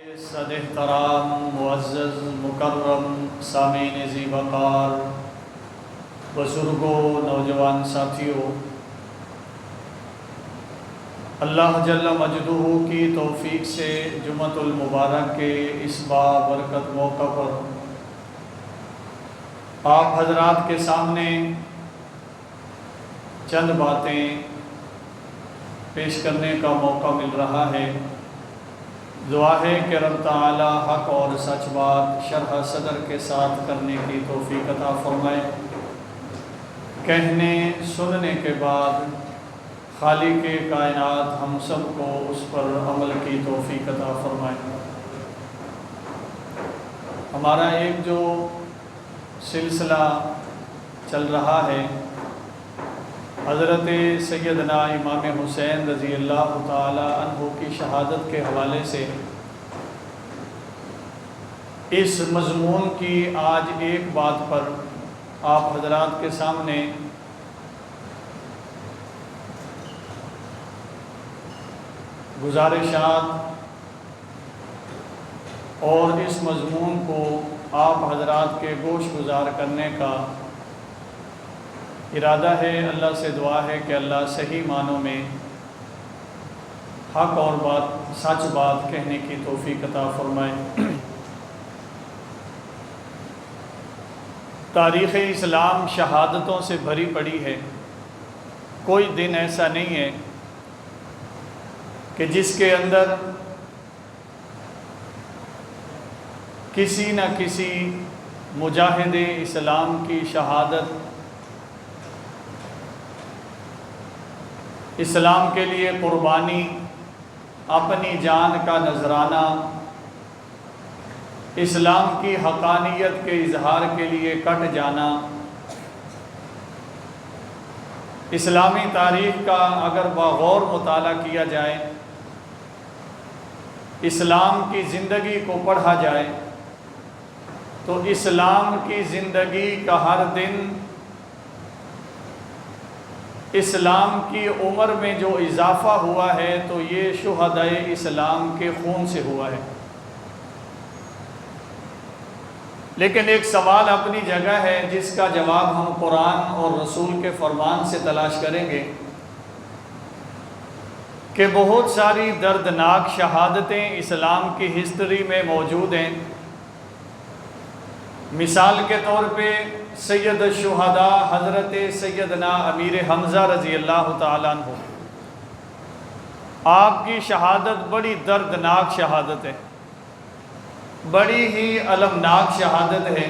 صد احترام معزز مکرم سامعین ذی وقار بزرگوں نوجوان ساتھیوں، اللہ جل مجدہ کی توفیق سے جمعۃ المبارک کے اس بابرکت موقع پر آپ حضرات کے سامنے چند باتیں پیش کرنے کا موقع مل رہا ہے۔ دعا ہے کہ رب تعالی حق اور سچ بات شرح صدر کے ساتھ کرنے کی توفیق عطا فرمائے۔ کہنے سننے کے بعد خالق کائنات ہم سب کو اس پر عمل کی توفیق عطا فرمائے۔ ہمارا ایک جو سلسلہ چل رہا ہے حضرت سیدنا امام حسین رضی اللہ تعالی عنہ کی شہادت کے حوالے سے، اس مضمون کی آج ایک بات پر آپ حضرات کے سامنے گزارشات اور اس مضمون کو آپ حضرات کے گوش گزار کرنے کا ارادہ ہے۔ اللہ سے دعا ہے کہ اللہ صحیح معنوں میں حق اور سچ بات کہنے کی توفیق عطا فرمائے۔ تاریخ اسلام شہادتوں سے بھری پڑی ہے۔ کوئی دن ایسا نہیں ہے کہ جس کے اندر کسی نہ کسی مجاہد اسلام کی شہادت، اسلام کے لیے قربانی، اپنی جان کا نذرانہ، اسلام کی حقانیت کے اظہار کے لیے کٹ جانا، اسلامی تاریخ کا اگر بغور مطالعہ کیا جائے، اسلام کی زندگی کو پڑھا جائے تو اسلام کی زندگی کا ہر دن، اسلام کی عمر میں جو اضافہ ہوا ہے تو یہ شہدائے اسلام کے خون سے ہوا ہے۔ لیکن ایک سوال اپنی جگہ ہے جس کا جواب ہم قرآن اور رسول کے فرمان سے تلاش کریں گے کہ بہت ساری دردناک شہادتیں اسلام کی ہسٹری میں موجود ہیں۔ مثال کے طور پہ سید الشہداء حضرت سیدنا امیر حمزہ رضی اللہ تعالیٰ عنہ، آپ کی شہادت بڑی دردناک شہادت ہے، بڑی ہی المناک شہادت ہے۔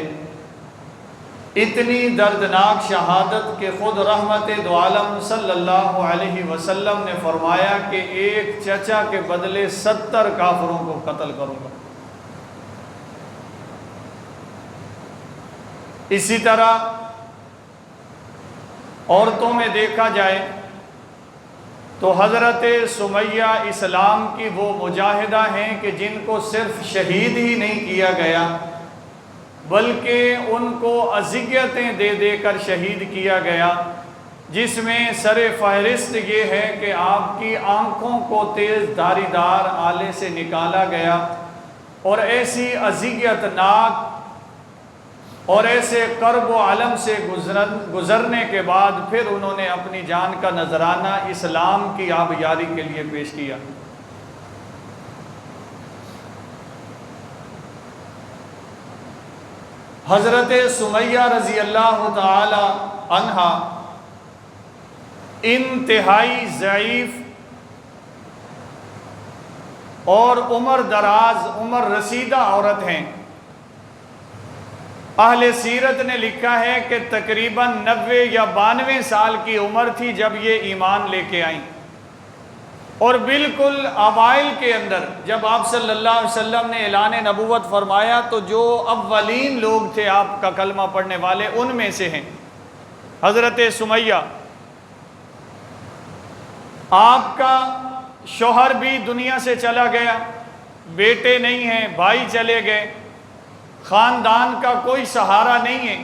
اتنی دردناک شہادت کہ خود رحمت دو عالم صلی اللہ علیہ وسلم نے فرمایا کہ ایک چچا کے بدلے 70 کافروں کو قتل کروں گا۔ اسی طرح عورتوں میں دیکھا جائے تو حضرت سمیہ اسلام کی وہ مجاہدہ ہیں کہ جن کو صرف شہید ہی نہیں کیا گیا بلکہ ان کو اذیتیں دے دے کر شہید کیا گیا، جس میں سر فہرست یہ ہے کہ آپ کی آنکھوں کو تیز دھاری دار آلے سے نکالا گیا، اور ایسی اذیت ناک اور ایسے کرب و علم سے گزرنے کے بعد پھر انہوں نے اپنی جان کا نذرانہ اسلام کی آبیاری کے لیے پیش کیا۔ حضرت سمیہ رضی اللہ تعالی عنہا انتہائی ضعیف اور عمر دراز، عمر رسیدہ عورت ہیں۔ اہل سیرت نے لکھا ہے کہ تقریباً 90 یا 92 سال کی عمر تھی جب یہ ایمان لے کے آئیں، اور بالکل اوائل کے اندر جب آپ صلی اللہ علیہ وسلم نے اعلان نبوت فرمایا تو جو اولین لوگ تھے آپ کا کلمہ پڑھنے والے ان میں سے ہیں حضرت سمیہ۔ آپ کا شوہر بھی دنیا سے چلا گیا، بیٹے نہیں ہیں، بھائی چلے گئے، خاندان کا کوئی سہارا نہیں ہے،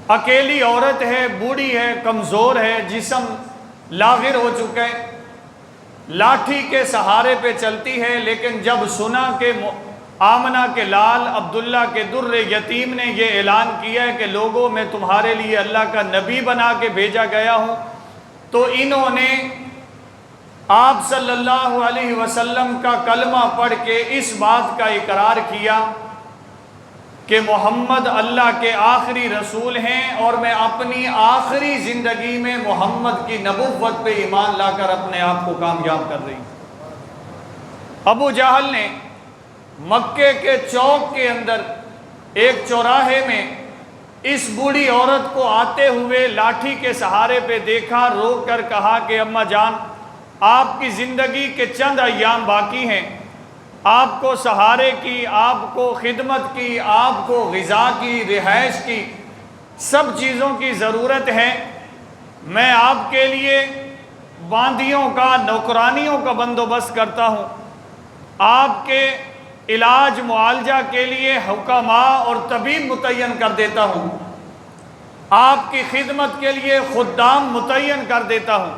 اکیلی عورت ہے، بوڑھی ہے، کمزور ہے، جسم لاغر ہو چکا ہے۔ لاٹھی کے سہارے پہ چلتی ہے، لیکن جب سنا کہ آمنہ کے لال عبداللہ کے در یتیم نے یہ اعلان کیا ہے کہ لوگوں میں تمہارے لیے اللہ کا نبی بنا کے بھیجا گیا ہوں، تو انہوں نے آپ صلی اللہ علیہ وسلم کا کلمہ پڑھ کے اس بات کا اقرار کیا کہ محمد اللہ کے آخری رسول ہیں، اور میں اپنی آخری زندگی میں محمد کی نبوت پہ ایمان لا کر اپنے آپ کو کامیاب کر رہی ہوں۔ ابو جہل نے مکے کے چوک کے اندر ایک چوراہے میں اس بوڑھی عورت کو آتے ہوئے لاٹھی کے سہارے پہ دیکھا، رو کر کہا کہ اماں جان، آپ کی زندگی کے چند ایام باقی ہیں، آپ کو سہارے کی، آپ کو خدمت کی، آپ کو غذا کی، رہائش کی، سب چیزوں کی ضرورت ہے۔ میں آپ کے لیے باندیوں کا، نوکرانیوں کا بندوبست کرتا ہوں، آپ کے علاج معالجہ کے لیے حکماء اور طبیب متعین کر دیتا ہوں، آپ کی خدمت کے لیے خدام متعین کر دیتا ہوں،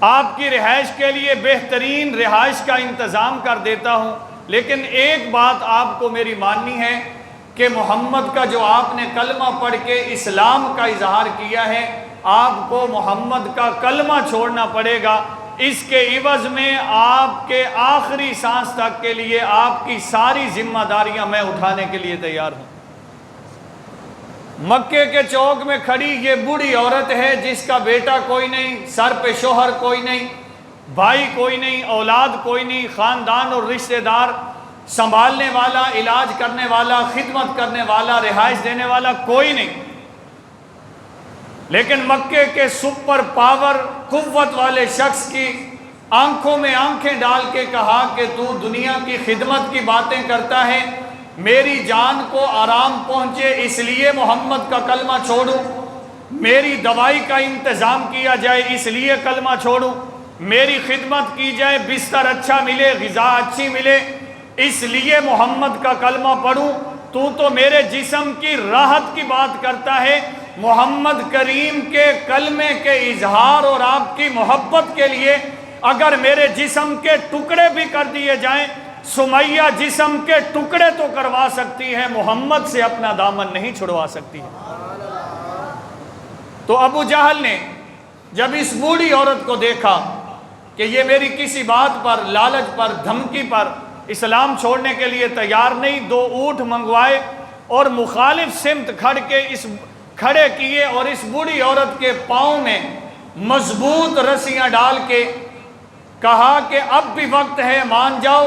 آپ کی رہائش کے لیے بہترین رہائش کا انتظام کر دیتا ہوں، لیکن ایک بات آپ کو میری ماننی ہے کہ محمد کا جو آپ نے کلمہ پڑھ کے اسلام کا اظہار کیا ہے، آپ کو محمد کا کلمہ چھوڑنا پڑے گا، اس کے عوض میں آپ کے آخری سانس تک کے لیے آپ کی ساری ذمہ داریاں میں اٹھانے کے لیے تیار ہوں۔ مکے کے چوک میں کھڑی یہ بوڑھی عورت ہے جس کا بیٹا کوئی نہیں، سر پہ شوہر کوئی نہیں، بھائی کوئی نہیں، اولاد کوئی نہیں، خاندان اور رشتہ دار سنبھالنے والا، علاج کرنے والا، خدمت کرنے والا، رہائش دینے والا کوئی نہیں، لیکن مکے کے سپر پاور قوت والے شخص کی آنکھوں میں آنکھیں ڈال کے کہا کہ تو دنیا کی خدمت کی باتیں کرتا ہے، میری جان کو آرام پہنچے اس لیے محمد کا کلمہ چھوڑوں، میری دوائی کا انتظام کیا جائے اس لیے کلمہ چھوڑوں، میری خدمت کی جائے، بستر اچھا ملے، غذا اچھی ملے اس لیے محمد کا کلمہ پڑھوں، تو میرے جسم کی راحت کی بات کرتا ہے، محمد کریم کے کلمے کے اظہار اور آپ کی محبت کے لیے اگر میرے جسم کے ٹکڑے بھی کر دیے جائیں، سمیہ جسم کے ٹکڑے تو کروا سکتی ہے، محمد سے اپنا دامن نہیں چھڑوا سکتی ہے۔ تو ابو جہل نے جب اس بوڑھی عورت کو دیکھا کہ یہ میری کسی بات پر، لالچ پر، دھمکی پر اسلام چھوڑنے کے لیے تیار نہیں، 2 اونٹ منگوائے اور مخالف سمت کھڑے کیے اور اس بوڑھی عورت کے پاؤں میں مضبوط رسیاں ڈال کے کہا کہ اب بھی وقت ہے، مان جاؤ،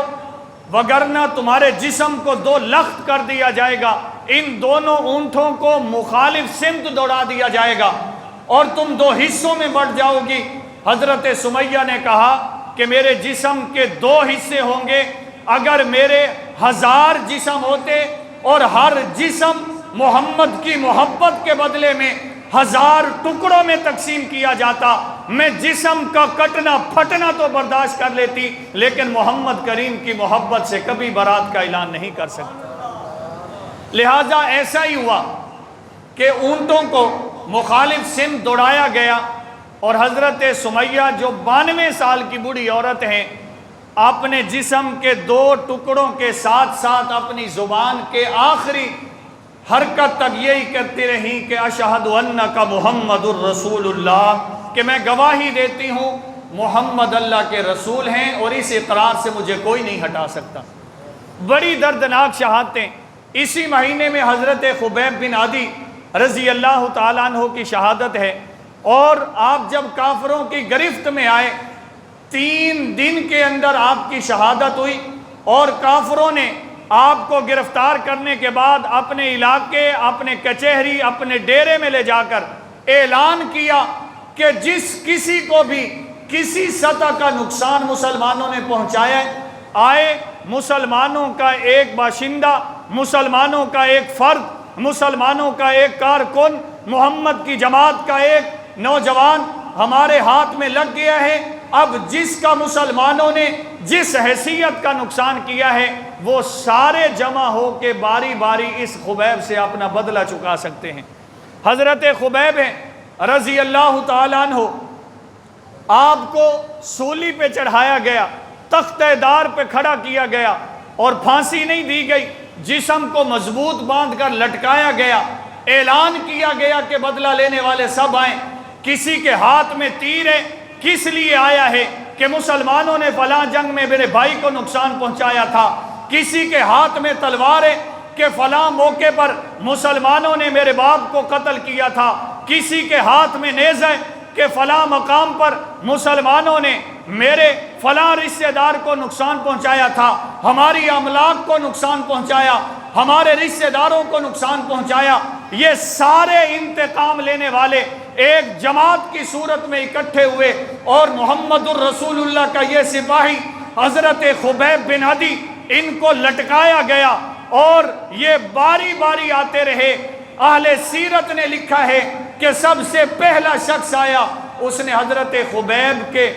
وگرنہ تمہارے جسم کو 2 لخت کر دیا جائے گا، ان دونوں اونٹوں کو مخالف سمت دوڑا دیا جائے گا اور تم 2 حصوں میں بٹ جاؤ گی۔ حضرت سمیہ نے کہا کہ میرے جسم کے 2 حصے ہوں گے، اگر میرے 1000 جسم ہوتے اور ہر جسم محمد کی محبت کے بدلے میں 1000 ٹکڑوں میں تقسیم کیا جاتا، میں جسم کا کٹنا پھٹنا تو برداشت کر لیتی، لیکن محمد کریم کی محبت سے کبھی برات کا اعلان نہیں کر سکتی۔ لہٰذا ایسا ہی ہوا کہ اونٹوں کو مخالف سمت دوڑایا گیا اور حضرت سمیہ جو 92 سال کی بوڑھی عورت ہیں، اپنے جسم کے 2 ٹکڑوں کے ساتھ ساتھ اپنی زبان کے آخری حرکت تک یہی کرتی رہی کہ اشہد انک محمد الرسول اللہ، کہ میں گواہی دیتی ہوں محمد اللہ کے رسول ہیں اور اس اقرار سے مجھے کوئی نہیں ہٹا سکتا۔ بڑی دردناک شہادتیں۔ اسی مہینے میں حضرت خبیب بن عدی رضی اللہ تعالیٰ عنہ کی شہادت ہے، اور آپ جب کافروں کی گرفت میں آئے 3 دن کے اندر آپ کی شہادت ہوئی، اور کافروں نے آپ کو گرفتار کرنے کے بعد اپنے علاقے، اپنے کچہری، اپنے ڈیرے میں لے جا کر اعلان کیا کہ جس کسی کو بھی کسی سطح کا نقصان مسلمانوں نے پہنچایا آئے، مسلمانوں کا ایک باشندہ، مسلمانوں کا ایک فرد، مسلمانوں کا ایک کارکن، محمد کی جماعت کا ایک نوجوان ہمارے ہاتھ میں لگ گیا ہے، اب جس کا مسلمانوں نے جس حیثیت کا نقصان کیا ہے وہ سارے جمع ہو کے باری باری اس خبیب سے اپنا بدلہ چکا سکتے ہیں۔ حضرت خبیب ہیں رضی اللہ تعالیٰ عنہ، آپ کو سولی پہ چڑھایا گیا، تختہ دار پہ کھڑا کیا گیا اور پھانسی نہیں دی گئی، جسم کو مضبوط باندھ کر لٹکایا گیا، اعلان کیا گیا کہ بدلہ لینے والے سب آئیں۔ کسی کے ہاتھ میں تیر ہے، کس لیے آیا ہے؟ کہ مسلمانوں نے فلاں جنگ میں میرے بھائی کو نقصان پہنچایا تھا۔ کسی کے ہاتھ میں تلوار ہے کہ فلاں موقع پر مسلمانوں نے میرے باپ کو قتل کیا تھا۔ کسی کے ہاتھ میں نیز ہے کہ فلاں مقام پر مسلمانوں نے میرے فلاں رشتہ دار کو نقصان پہنچایا تھا، ہماری املاک کو نقصان پہنچایا، ہمارے رشتہ داروں کو نقصان پہنچایا۔ یہ سارے انتقام لینے والے ایک جماعت کی صورت میں اکٹھے ہوئے، اور محمد الرسول اللہ کا یہ سپاہی حضرت خبیب بن عدی، ان کو لٹکایا گیا اور یہ باری باری آتے رہے۔ اہل سیرت نے لکھا ہے کہ سب سے پہلا شخص آیا، اس نے حضرت خبیب کے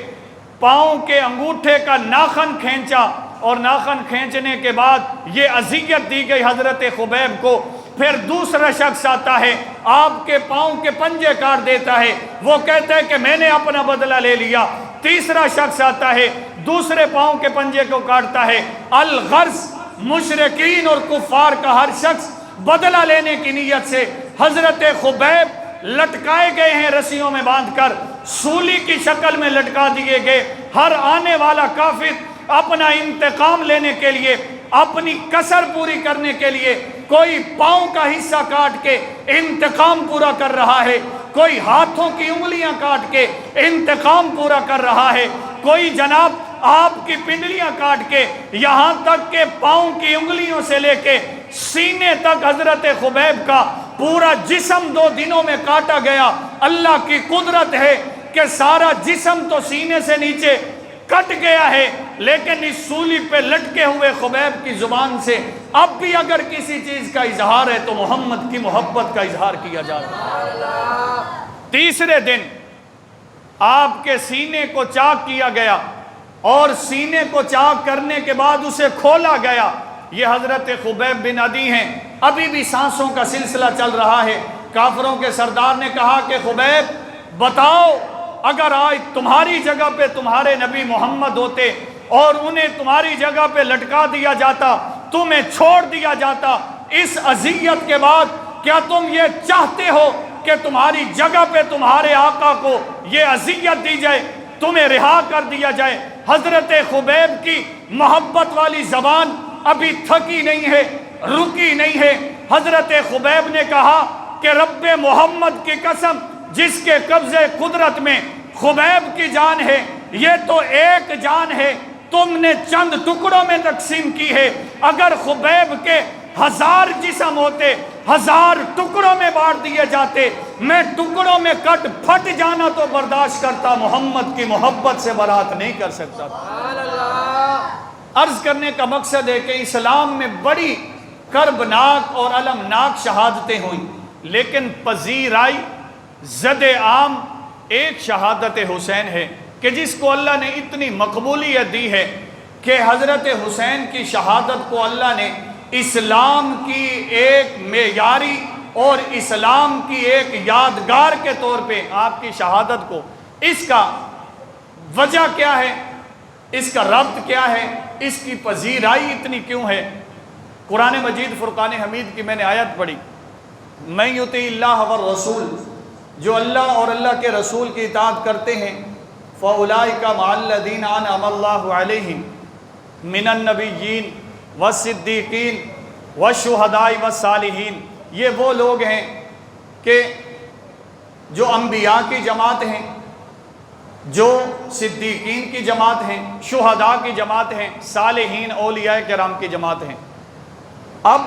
پاؤں کے انگوٹھے کا ناخن کھینچا، اور ناخن کھینچنے کے بعد یہ اذیت دی گئی حضرت خبیب کو۔ پھر دوسرا شخص آتا ہے، آپ کے پاؤں کے پنجے کاٹ دیتا ہے، وہ کہتا ہے کہ میں نے اپنا بدلہ لے لیا۔ تیسرا شخص آتا ہے، دوسرے پاؤں کے پنجے کو کاٹتا ہے۔ الغرض مشرکین اور کفار کا ہر شخص بدلہ لینے کی نیت سے حضرت خبیب لٹکائے گئے ہیں، رسیوں میں باندھ کر سولی کی شکل میں لٹکا دیے گئے۔ ہر آنے والا کافر اپنا انتقام لینے کے لیے، اپنی کسر پوری کرنے کے لیے کوئی پاؤں کا حصہ کاٹ کے انتقام پورا کر رہا ہے، کوئی ہاتھوں کی انگلیاں کاٹ کے انتقام پورا کر رہا ہے، کوئی جناب آپ کی پنڈلیاں کاٹ کے، یہاں تک کہ پاؤں کی انگلیوں سے لے کے سینے تک حضرت خبیب کا پورا جسم 2 دنوں میں کاٹا گیا۔ اللہ کی قدرت ہے کہ سارا جسم تو سینے سے نیچے کٹ گیا ہے، لیکن اس سولی پہ لٹکے ہوئے خبیب کی زبان سے اب بھی اگر کسی چیز کا اظہار ہے تو محمد کی محبت کا اظہار کیا جا رہا ہے۔ تیسرے دن آپ کے سینے کو چاک کیا گیا، اور سینے کو چاک کرنے کے بعد اسے کھولا گیا۔ یہ حضرت خبیب بن عدی ہیں، ابھی بھی سانسوں کا سلسلہ چل رہا ہے۔ کافروں کے سردار نے کہا کہ خبیب بتاؤ، اگر آج تمہاری جگہ پہ تمہارے نبی محمد ہوتے اور انہیں تمہاری جگہ پہ لٹکا دیا جاتا، تمہیں چھوڑ دیا جاتا، اس اذیت کے بعد کیا تم یہ چاہتے ہو کہ تمہاری جگہ پہ تمہارے آقا کو یہ اذیت دی جائے، تمہیں رہا کر دیا جائے؟ حضرت خبیب کی محبت والی زبان ابھی تھکی نہیں ہے، رکی نہیں ہے۔ حضرت خبیب نے کہا کہ رب محمد کی قسم، جس کے قبضے قدرت میں خبیب کی جان ہے، یہ تو ایک جان ہے، تم نے چند ٹکڑوں میں تقسیم کی ہے۔ اگر خبیب کے 1000 جسم ہوتے، 1000 ٹکڑوں میں بانٹ دیے جاتے، میں ٹکڑوں میں کٹ پھٹ جانا تو برداشت کرتا، محمد کی محبت سے برات نہیں کر سکتا تھا۔ عرض کرنے کا مقصد ہے کہ اسلام میں بڑی کربناک اور المناک شہادتیں ہوئیں، لیکن پذیرائی زد عام ایک شہادت حسین ہے کہ جس کو اللہ نے اتنی مقبولیت دی ہے کہ حضرت حسین کی شہادت کو اللہ نے اسلام کی ایک معیاری اور اسلام کی ایک یادگار کے طور پہ آپ کی شہادت کو، اس کا وجہ کیا ہے، اس کا ربط کیا ہے، اس کی پذیرائی اتنی کیوں ہے؟ قرآن مجید فرقان حمید کی میں نے آیت پڑھی، میں یطیع اللہ والرسول، جو اللہ اور اللہ کے رسول کی اطاعت کرتے ہیں، فَأُولَٰئِكَ مَعَ الَّذِينَ أَنْعَمَ اللَّهُ عَلَيْهِمْ مِنَ النَّبِيِّينَ وَالصِّدِّيقِينَ وَالشُّهَدَاءِ وَالصَّالِحِينَ۔ یہ وہ لوگ ہیں کہ جو انبیاء کی جماعت ہیں، جو صدیقین کی جماعت ہیں، شہداء کی جماعت ہیں، صالحین اولیاء کرام کی جماعت ہیں۔ اب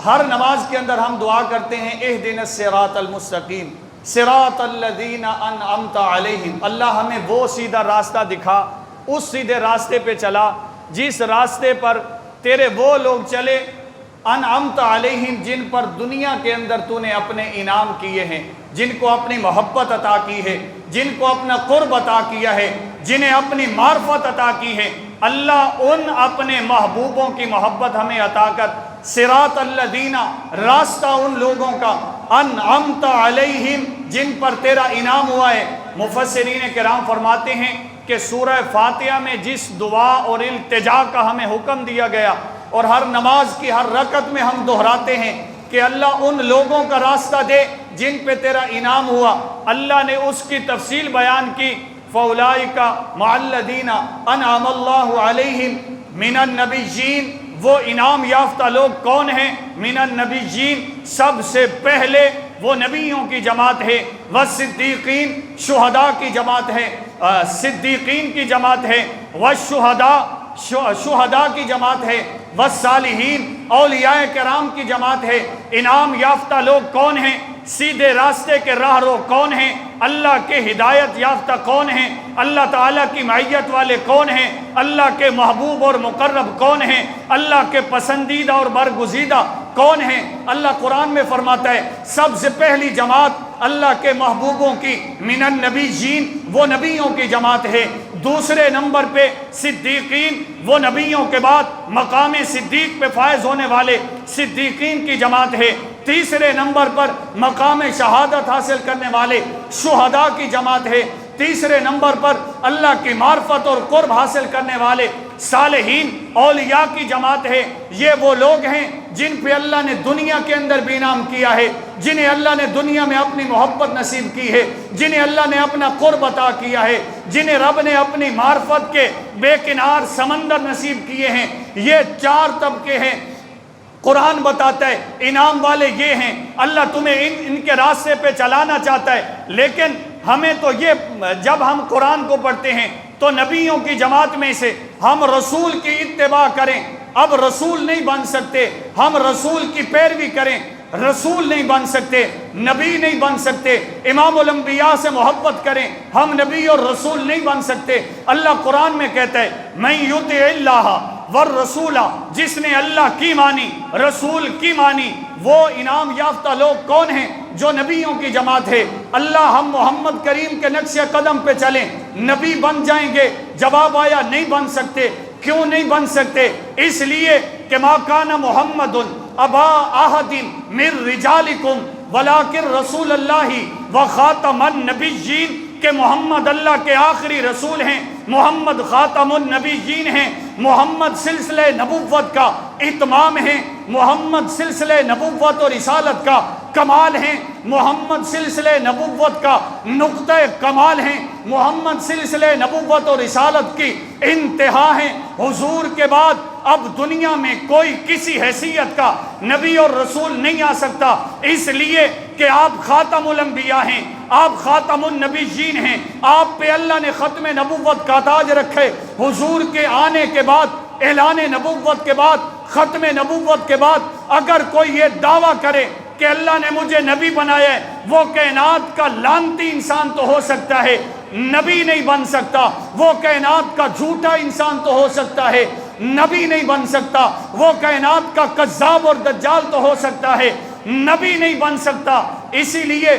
ہر نماز کے اندر ہم دعا کرتے ہیں اہدنا الصراط المستقیم صراط الذین انعمت علیہم، اللہ ہمیں وہ سیدھا راستہ دکھا، اس سیدھے راستے پہ چلا جس راستے پر تیرے وہ لوگ چلے انعمت علیہم، جن پر دنیا کے اندر تو نے اپنے انعام کیے ہیں، جن کو اپنی محبت عطا کی ہے، جن کو اپنا قرب عطا کیا ہے، جنہیں اپنی معرفت عطا کی ہے۔ اللہ ان اپنے محبوبوں کی محبت ہمیں عطا کر، صراط الذین، راستہ ان لوگوں کا، انعمت علیہم، جن پر تیرا انعام ہوا ہے، مفسرین کرام فرماتے ہیں کہ سورہ فاتحہ میں جس دعا اور التجا کا ہمیں حکم دیا گیا اور ہر نماز کی ہر رکعت میں ہم دہراتے ہیں کہ اللہ ان لوگوں کا راستہ دے جن پہ تیرا انعام ہوا، اللہ نے اس کی تفصیل بیان کی، فَأُولَٰئِكَ مَعَ الَّذِينَ أَنْعَمَ اللَّهُ عَلَيْهِمْ مِنَ النَّبِيِّينَ، وہ انعام یافتہ لوگ کون ہیں؟ من النبیین، سب سے پہلے وہ نبیوں کی جماعت ہے، والصدیقین، شہداء کی جماعت ہے، صدیقین کی جماعت ہے، والشہداء، شہداء کی جماعت ہے، والصالحین، اولیاء کرام کی جماعت ہے۔ انعام یافتہ لوگ کون ہیں؟ سیدھے راستے کے راہ رو کون ہیں؟ اللہ کے ہدایت یافتہ کون ہیں؟ اللہ تعالیٰ کی معیت والے کون ہیں؟ اللہ کے محبوب اور مقرب کون ہیں؟ اللہ کے پسندیدہ اور برگزیدہ کون ہیں؟ اللہ قرآن میں فرماتا ہے سب سے پہلی جماعت اللہ کے محبوبوں کی من النبیین، وہ نبیوں کی جماعت ہے۔ دوسرے نمبر پہ صدیقین، وہ نبیوں کے بعد مقام صدیق پہ فائز ہونے والے صدیقین کی جماعت ہے۔ تیسرے نمبر پر مقام شہادت حاصل کرنے والے شہداء کی جماعت ہے۔ تیسرے نمبر پر اللہ کی معرفت اور قرب حاصل کرنے والے صالحین، اولیاء کی جماعت ہے۔ یہ وہ لوگ ہیں جن پہ اللہ نے دنیا کے اندر بھی انعام کیا ہے، جنہیں اللہ نے دنیا میں اپنی محبت نصیب کی ہے، جنہیں اللہ نے اپنا قرب عطا کیا ہے، جنہیں رب نے اپنی معرفت کے بے کنار سمندر نصیب کیے ہیں۔ یہ چار طبقے ہیں۔ قرآن بتاتا ہے انعام والے یہ ہیں، اللہ تمہیں ان کے راستے پہ چلانا چاہتا ہے، لیکن ہمیں تو یہ، جب ہم قرآن کو پڑھتے ہیں تو نبیوں کی جماعت میں سے ہم رسول کی اتباع کریں۔ اب رسول نہیں بن سکتے، ہم رسول کی پیروی کریں، رسول نہیں بن سکتے، نبی نہیں بن سکتے، امام الانبیاء سے محبت کریں، ہم نبی اور رسول نہیں بن سکتے۔ اللہ قرآن میں کہتا ہے مَن یُطِعِ اللَّهَ والرسول، جس نے اللہ کی مانی، رسول کی مانی، وہ انعام یافتہ لوگ کون ہیں؟ جو نبیوں کی جماعت ہے۔ اللہ ہم محمد کریم کے نقش قدم پہ چلیں، نبی بن جائیں گے؟ جواب آیا نہیں بن سکتے۔ کیوں نہیں بن سکتے؟ اس لیے کہ ما کان محمد ابا احد من رجالکم ولکن رسول اللہ وخاتم النبیین، کہ محمد اللہ کے آخری رسول ہیں، محمد خاتم النبیین ہیں، محمد سلسلہ نبوت کا اتمام ہیں، محمد سلسلہ نبوت اور رسالت کا کمال ہیں، محمد سلسلہ نبوت کا نقطہ کمال ہیں، محمد سلسلہ نبوت اور رسالت کی انتہا ہیں۔ حضور کے بعد اب دنیا میں کوئی کسی حیثیت کا نبی اور رسول نہیں آ سکتا، اس لیے کہ آپ خاتم الانبیاء ہیں، آپ خاتم النبیین ہیں، آپ پہ اللہ نے ختم نبوت کا تاج رکھے۔ حضور کے آنے کے بعد، اعلان نبوت کے بعد، ختم نبوت کے بعد اگر کوئی یہ دعویٰ کرے کہ اللہ نے مجھے نبی بنایا ہے، وہ کائنات کا لعنتی انسان تو ہو سکتا ہے، نبی نہیں بن سکتا۔ وہ کائنات کا جھوٹا انسان تو ہو سکتا ہے، نبی نہیں بن سکتا۔ وہ کائنات کا کذاب اور دجال تو ہو سکتا ہے، نبی نہیں بن سکتا۔ اسی لیے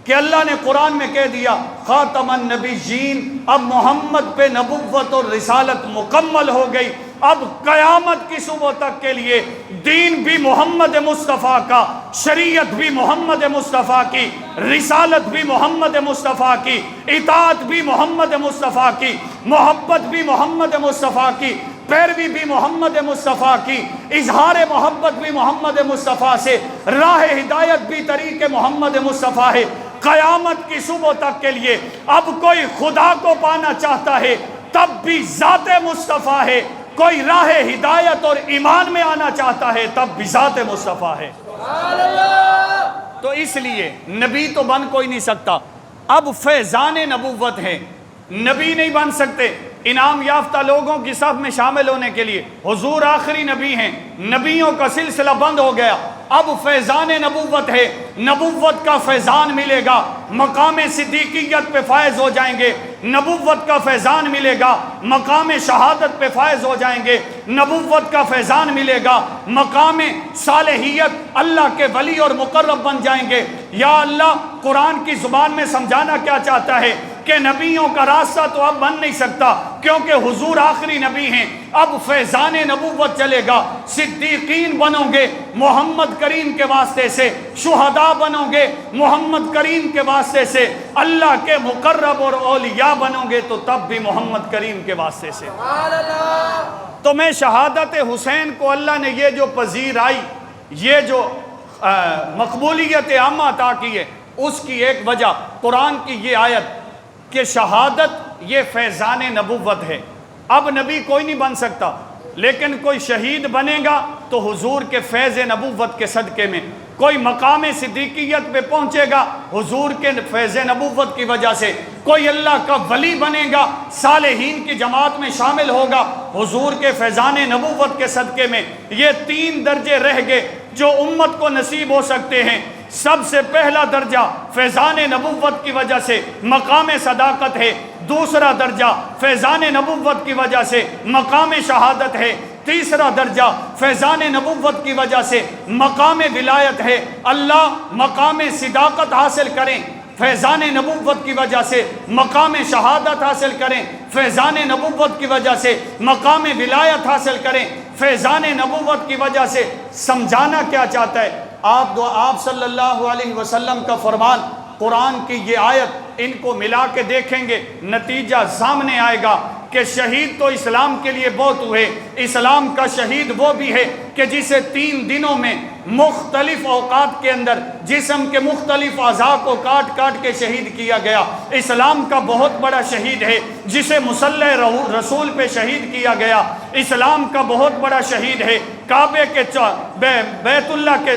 کہ اللہ نے قرآن میں کہہ دیا خاتم النبیین، اب محمد پہ نبوت اور رسالت مکمل ہو گئی۔ اب قیامت کی صبح تک کے لیے دین بھی محمد مصطفیٰ کا، شریعت بھی محمد مصطفیٰ کی، رسالت بھی محمد مصطفیٰ کی، اطاعت بھی محمد مصطفیٰ کی، محبت بھی محمد مصطفیٰ کی، پیروی بھی محمد مصطفیٰ کی، اظہار محبت بھی محمد مصطفیٰ سے، راہ ہدایت بھی طریق محمد مصطفیٰ ہے۔ قیامت کی صبح تک کے لیے اب کوئی خدا کو پانا چاہتا ہے تب بھی ذات مصطفیٰ ہے، کوئی راہ ہدایت اور ایمان میں آنا چاہتا ہے تب بھی ذات مصطفیٰ ہے۔ تو اس لیے نبی تو بن کوئی نہیں سکتا، اب فیضان نبوت ہے، نبی نہیں بن سکتے۔ انعام یافتہ لوگوں کی صف میں شامل ہونے کے لیے حضور آخری نبی ہیں، نبیوں کا سلسلہ بند ہو گیا، اب فیضان نبوت ہے، نبوت کا فیضان ملے گا، مقام صدیقیت پہ فائز ہو جائیں گے، نبوت کا فیضان ملے گا، مقام شہادت پہ فائز ہو جائیں گے، نبوت کا فیضان ملے گا، مقام صالحیت، اللہ کے ولی اور مقرب بن جائیں گے۔ یا اللہ قرآن کی زبان میں سمجھانا کیا چاہتا ہے کہ نبیوں کا راستہ تو اب بن نہیں سکتا کیونکہ حضور آخری نبی ہیں، اب فیضان نبوت چلے گا، صدیقین بنو گے محمد کریم کے واسطے سے، شہداء بنو گے محمد کریم کے واسطے سے، اللہ کے مقرب اور اولیاء بنو گے تو تب بھی محمد کریم کے واسطے سے۔ تو میں شہادت حسین کو اللہ نے یہ جو پذیر آئی، یہ جو مقبولیت عامہ عطا کی ہے، اس کی ایک وجہ قرآن کی یہ آیت کہ شہادت یہ فیضان نبوت ہے۔ اب نبی کوئی نہیں بن سکتا، لیکن کوئی شہید بنے گا تو حضور کے فیض نبوت کے صدقے میں، کوئی مقام صدیقیت پہ پہنچے گا حضور کے فیض نبوت کی وجہ سے، کوئی اللہ کا ولی بنے گا، صالحین کی جماعت میں شامل ہوگا حضور کے فیضان نبوت کے صدقے میں۔ یہ 3 درجے رہ گئے جو امت کو نصیب ہو سکتے ہیں۔ سب سے پہلا درجہ فیضان نبوت کی وجہ سے مقام صداقت ہے، دوسرا درجہ فیضان نبوت کی وجہ سے مقام شہادت ہے، تیسرا درجہ فیضان نبوت کی وجہ سے مقام ولایت ہے۔ اللہ مقام صداقت حاصل کریں، فیضان نبوت کی وجہ سے مقام شہادت حاصل کریں، فیضان نبوت کی وجہ سے مقام ولایت حاصل کریں، فیضان نبوت کی وجہ سے۔ سمجھانا کیا چاہتا ہے آپ صلی اللہ علیہ وسلم کا فرمان، قرآن کی یہ آیت، ان کو ملا کے دیکھیں گے نتیجہ سامنے آئے گا کہ شہید تو اسلام کے لیے بہت ہوئے۔ اسلام کا شہید وہ بھی ہے کہ جسے 3 دنوں میں مختلف اوقات کے اندر جسم کے مختلف اعضاء کو کاٹ کاٹ کے شہید کیا گیا۔ اسلام کا بہت بڑا شہید ہے جسے مصلی رسول پہ شہید کیا گیا۔ اسلام کا بہت بڑا شہید ہے کعبے کے بیت اللہ کے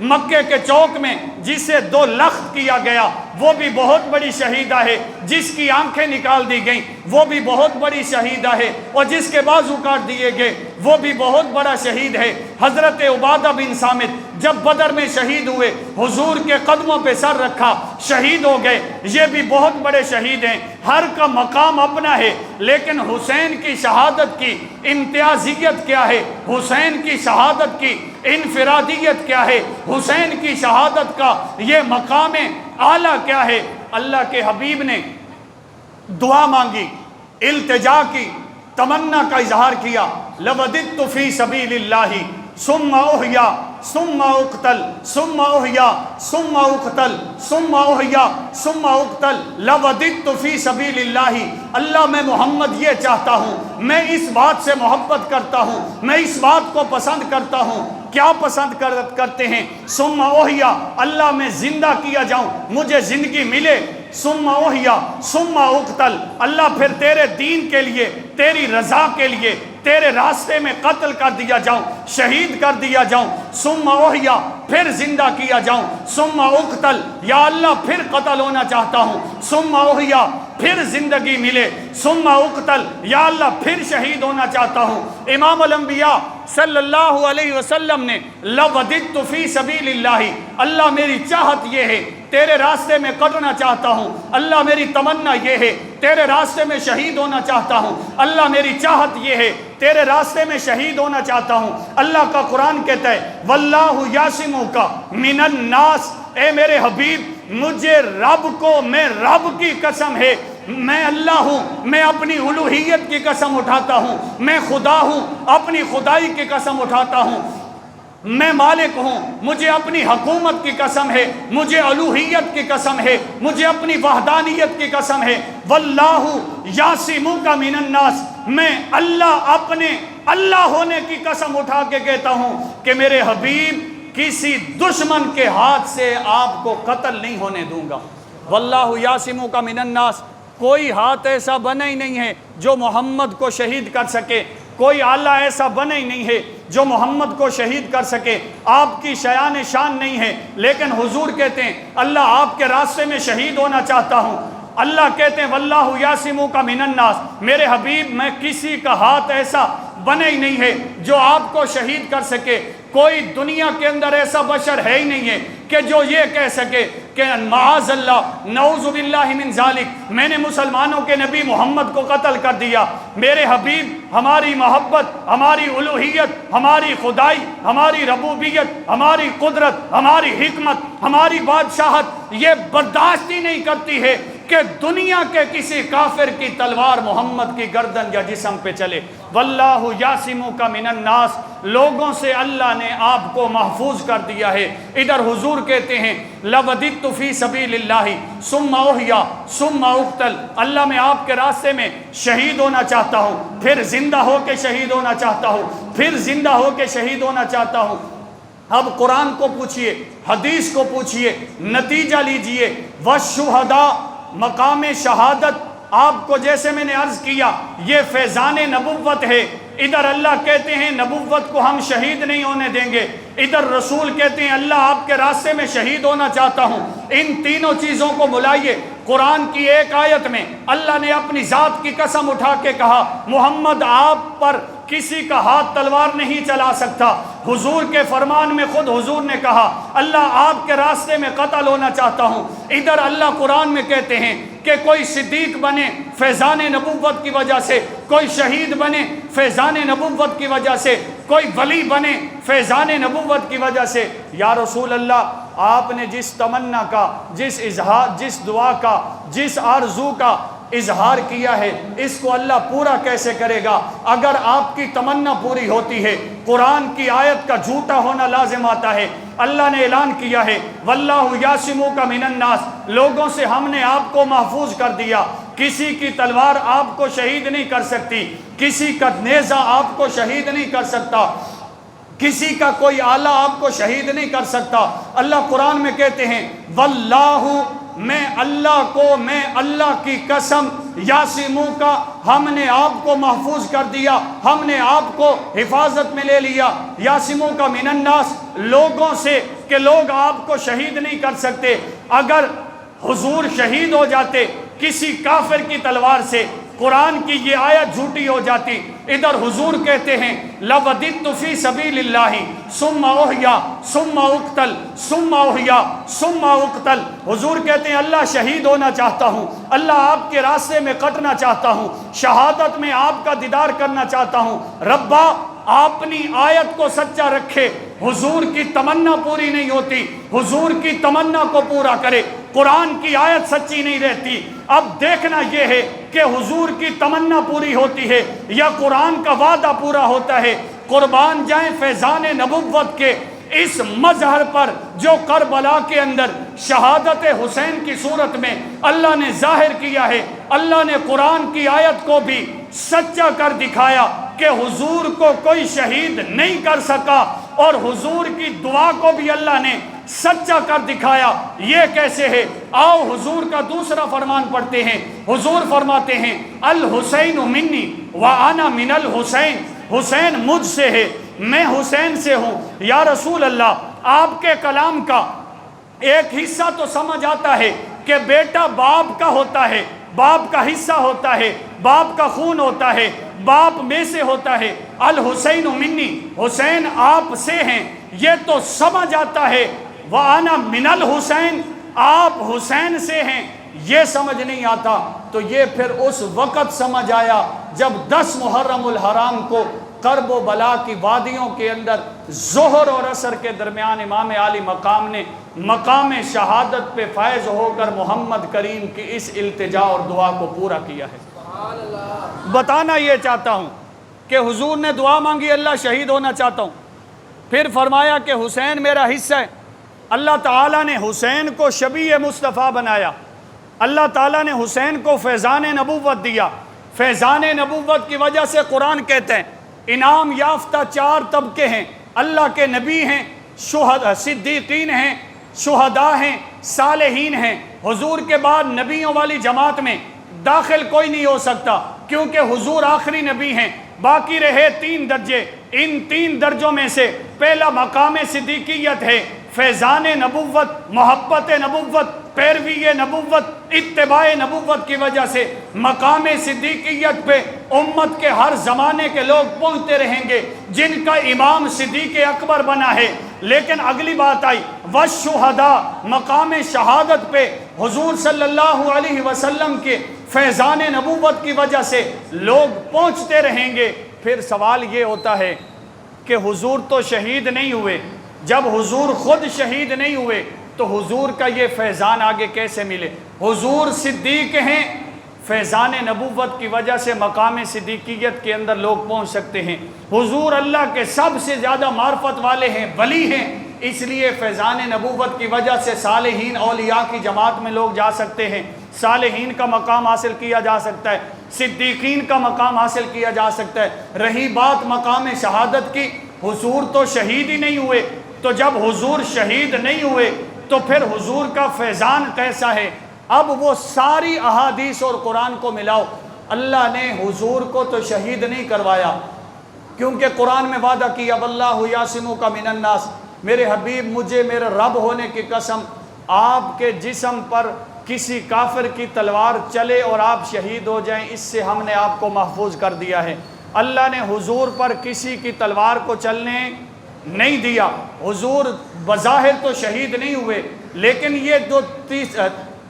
مکے کے چوک میں جسے 2 لخت کیا گیا، وہ بھی بہت بڑی شہیدہ ہے۔ جس کی آنکھیں نکال دی گئیں وہ بھی بہت بڑی شہیدہ ہے، اور جس کے بازو کاٹ دیے گئے وہ بھی بہت بڑا شہید ہے۔ حضرت عبادہ بن صامت جب بدر میں شہید ہوئے، حضور کے قدموں پہ سر رکھا، شہید ہو گئے۔ یہ بھی بہت بڑے شہید ہیں، ہر کا مقام اپنا ہے، لیکن حسین کی شہادت کی امتیازیت کیا ہے، حسین کی شہادت کی انفرادیت کیا ہے، حسین کی شہادت کا یہ مقام اعلیٰ کیا ہے۔ اللہ کے حبیب نے دعا مانگی، التجا کی، تمنا کا اظہار کیا، لوددت فی سبیل اللہ ثم احیا ثم اقتل ثم احیا ثم اقتل ثم احیا ثم اقتل لوددت فی سبیل اللہ۔ اللہ میں محمد یہ چاہتا ہوں، میں اس بات سے محبت کرتا ہوں، میں اس بات کو پسند کرتا ہوں۔ کیا پسند کرتے ہیں؟ ثم احیا، اللہ میں زندہ کیا جاؤں، مجھے زندگی ملے۔ ثم احیا ثم اقتل، اللہ پھر تیرے دین کے لیے، تیری رضا کے لیے، تیرے راستے میں قتل کر دیا جاؤں، شہید کر دیا جاؤں۔ ثم احیا، پھر زندہ کیا جاؤں۔ ثم اقتل، یا اللہ پھر قتل ہونا چاہتا ہوں۔ ثم احیا، پھر زندگی ملے۔ ثم اقتل، یا اللہ پھر شہید ہونا چاہتا ہوں۔ امام الانبیاء صلی اللہ علیہ وسلم نے لوددت فی سبیل اللہ، اللہ میری چاہت یہ ہے، تیرے راستے میں قتلنا چاہتا ہوں۔ اللہ میری تمنا یہ ہے، تیرے راستے میں شہید ہونا چاہتا ہوں۔ اللہ میری چاہت یہ ہے، تیرے راستے میں شہید ہونا چاہتا ہوں۔ اللہ کا قرآن کہتا ہے واللہ یعصمک من الناس، اے میرے حبیب مجھے رب کو، میں رب کی قسم ہے، میں اللہ ہوں، میں اپنی الوہیت کی قسم اٹھاتا ہوں، میں خدا ہوں، اپنی خدائی کی قسم اٹھاتا ہوں، میں مالک ہوں، مجھے اپنی حکومت کی قسم ہے، مجھے الوہیت کی قسم ہے، مجھے اپنی وحدانیت کی قسم ہے۔ واللہ یعصمک من الناس، میں اللہ اپنے اللہ ہونے کی قسم اٹھا کے کہتا ہوں کہ میرے حبیب کسی دشمن کے ہاتھ سے آپ کو قتل نہیں ہونے دوں گا۔ واللہ یعصمک من الناس، کوئی ہاتھ ایسا بنا ہی نہیں ہے جو محمد کو شہید کر سکے، کوئی آلہ ایسا بنا ہی نہیں ہے جو محمد کو شہید کر سکے۔ آپ کی شیان شان نہیں ہے، لیکن حضور کہتے ہیں اللہ آپ کے راستے میں شہید ہونا چاہتا ہوں۔ اللہ کہتے ہیں واللہ یعصمک من الناس، میرے حبیب میں کسی کا ہاتھ ایسا بنا ہی نہیں ہے جو آپ کو شہید کر سکے۔ کوئی دنیا کے اندر ایسا بشر ہے ہی نہیں ہے کہ جو یہ کہہ سکے کہ معاذ اللہ نعوذ باللہ من ذالک، میں نے مسلمانوں کے نبی محمد کو قتل کر دیا۔ میرے حبیب ہماری محبت، ہماری الوہیت، ہماری خدائی، ہماری ربوبیت، ہماری قدرت، ہماری حکمت، ہماری بادشاہت یہ برداشت ہی نہیں کرتی ہے کہ دنیا کے کسی کافر کی تلوار محمد کی گردن یا جسم پہ چلے۔ واللہ یعصمک من الناس، لوگوں سے اللہ نے آپ کو محفوظ کر دیا ہے۔ ادھر حضور کہتے ہیں لوددت فی سبیل اللہ ثم احیا ثم اقتل، اللہ میں آپ کے راستے میں شہید ہونا چاہتا ہوں، پھر زندہ ہو کے شہید ہونا چاہتا ہوں، پھر زندہ ہو کے شہید ہونا چاہتا ہوں۔ اب قرآن کو پوچھئے، حدیث کو پوچھئے، نتیجہ لیجئے۔ والشہداء، مقام شہادت، آپ کو جیسے میں نے عرض کیا یہ فیضان نبوت ہے۔ ادھر اللہ کہتے ہیں نبوت کو ہم شہید نہیں ہونے دیں گے، ادھر رسول کہتے ہیں اللہ آپ کے راستے میں شہید ہونا چاہتا ہوں۔ ان تینوں چیزوں کو ملائیے، قرآن کی ایک آیت میں اللہ نے اپنی ذات کی قسم اٹھا کے کہا محمد آپ پر کسی کا ہاتھ تلوار نہیں چلا سکتا۔ حضور کے فرمان میں خود حضور نے کہا اللہ آپ کے راستے میں قتل ہونا چاہتا ہوں۔ ادھر اللہ قرآن میں کہتے ہیں کہ کوئی صدیق بنے فیضان نبوت کی وجہ سے، کوئی شہید بنے فیضان نبوت کی وجہ سے، کوئی ولی بنے فیضان نبوت کی وجہ سے۔ یا رسول اللہ، آپ نے جس تمنا کا، جس اظہار، جس دعا کا، جس آرزو کا اظہار کیا ہے، اس کو اللہ پورا کیسے کرے گا؟ اگر آپ کی تمنا پوری ہوتی ہے، قرآن کی آیت کا جھوٹا ہونا لازم آتا ہے۔ اللہ نے اعلان کیا ہے واللہ یعصمک من الناس، لوگوں سے ہم نے آپ کو محفوظ کر دیا، کسی کی تلوار آپ کو شہید نہیں کر سکتی، کسی کا نیزہ آپ کو شہید نہیں کر سکتا، کسی کا کوئی آلہ آپ کو شہید نہیں کر سکتا۔ اللہ قرآن میں کہتے ہیں واللہ، میں اللہ کی قسم، یعصمک، ہم نے آپ کو محفوظ کر دیا، ہم نے آپ کو حفاظت میں لے لیا، یعصمک من الناس، لوگوں سے، کہ لوگ آپ کو شہید نہیں کر سکتے۔ اگر حضور شہید ہو جاتے کسی کافر کی تلوار سے، قرآن کی یہ آیت جھوٹی ہو جاتی۔ ادھر حضور کہتے ہیں لوددت فی سبیل اللہ ثم احیا ثم اقتل ثم احیا ثم اقتل، حضور کہتے ہیں اللہ شہید ہونا چاہتا ہوں، اللہ آپ کے راستے میں کٹنا چاہتا ہوں، شہادت میں آپ کا دیدار کرنا چاہتا ہوں۔ ربا اپنی آیت کو سچا رکھے، حضور کی تمنا پوری نہیں ہوتی، حضور کی تمنا کو پورا کرے۔ قرآن کی آیت سچی نہیں رہتی۔ اب دیکھنا یہ ہے کہ حضور کی تمنا پوری ہوتی ہے یا قرآن کا وعدہ پورا ہوتا ہے۔ قربان جائیں فیضان نبوت کے اس مظہر پر جو کربلا کے اندر شہادت حسین کی صورت میں اللہ نے ظاہر کیا ہے۔ اللہ نے قرآن کی آیت کو بھی سچا کر دکھایا کہ حضور کو کوئی شہید نہیں کر سکا، اور حضور کی دعا کو بھی اللہ نے سچا کر دکھایا۔ یہ کیسے ہے؟ آؤ حضور کا دوسرا فرمان پڑھتے ہیں۔ حضور فرماتے ہیں الحسین منی وانا من الحسین، حسین مجھ سے ہے، میں حسین سے ہوں۔ یا رسول اللہ، آپ کے کلام کا ایک حصہ تو سمجھ آتا ہے کہ بیٹا باپ کا ہوتا ہے، باپ کا حصہ ہوتا ہے، باپ کا خون ہوتا ہے، باپ میں سے ہوتا ہے۔ الحسین منی، حسین آپ سے ہیں، یہ تو سمجھ آتا ہے۔ وَأَنَا مِنَ الْحُسَيْنِ، آپ حسین سے ہیں، یہ سمجھ نہیں آتا۔ تو یہ پھر اس وقت سمجھ آیا جب 10 محرم الحرام کو کرب و بلا کی وادیوں کے اندر ظہر اور عصر کے درمیان امام عالی مقام نے مقام شہادت پہ فائز ہو کر محمد کریم کی اس التجا اور دعا کو پورا کیا ہے۔ بتانا یہ چاہتا ہوں کہ حضور نے دعا مانگی اللہ شہید ہونا چاہتا ہوں، پھر فرمایا کہ حسین میرا حصہ ہے۔ اللہ تعالیٰ نے حسین کو شبیہ مصطفیٰ بنایا، اللہ تعالیٰ نے حسین کو فیضان نبوت دیا۔ فیضان نبوت کی وجہ سے قرآن کہتے ہیں انعام یافتہ 4 طبقے ہیں، اللہ کے نبی ہیں، صدیقین ہیں، شہداء ہیں، صالحین ہیں۔ حضور کے بعد نبیوں والی جماعت میں داخل کوئی نہیں ہو سکتا کیونکہ حضور آخری نبی ہیں۔ باقی رہے 3 درجے، ان 3 درجوں میں سے پہلا مقام صدیقیت ہے، فیضان نبوت، محبت نبوت، پیروی نبوت، اتباع نبوت کی وجہ سے مقام صدیقیت پہ امت کے ہر زمانے کے لوگ پہنچتے رہیں گے جن کا امام صدیق اکبر بنا ہے۔ لیکن اگلی بات آئی والشہداء، مقام شہادت پہ حضور صلی اللہ علیہ وسلم کے فیضان نبوت کی وجہ سے لوگ پہنچتے رہیں گے۔ پھر سوال یہ ہوتا ہے کہ حضور تو شہید نہیں ہوئے، جب حضور خود شہید نہیں ہوئے تو حضور کا یہ فیضان آگے کیسے ملے؟ حضور صدیق ہیں، فیضان نبوت کی وجہ سے مقام صدیقیت کے اندر لوگ پہنچ سکتے ہیں۔ حضور اللہ کے سب سے زیادہ معرفت والے ہیں، ولی ہیں، اس لیے فیضان نبوت کی وجہ سے صالحین اولیاء کی جماعت میں لوگ جا سکتے ہیں، صالحین کا مقام حاصل کیا جا سکتا ہے، صدیقین کا مقام حاصل کیا جا سکتا ہے۔ رہی بات مقام شہادت کی، حضور تو شہید ہی نہیں ہوئے، تو جب حضور شہید نہیں ہوئے تو پھر حضور کا فیضان کیسا ہے؟ اب وہ ساری احادیث اور قرآن کو ملاؤ، اللہ نے حضور کو تو شہید نہیں کروایا، کیونکہ قرآن میں وعدہ کیا واللہ یعصمک من الناس، میرے حبیب مجھے میرے رب ہونے کی قسم، آپ کے جسم پر کسی کافر کی تلوار چلے اور آپ شہید ہو جائیں، اس سے ہم نے آپ کو محفوظ کر دیا ہے۔ اللہ نے حضور پر کسی کی تلوار کو چلنے نہیں دیا، حضور بظاہر تو شہید نہیں ہوئے، لیکن یہ جو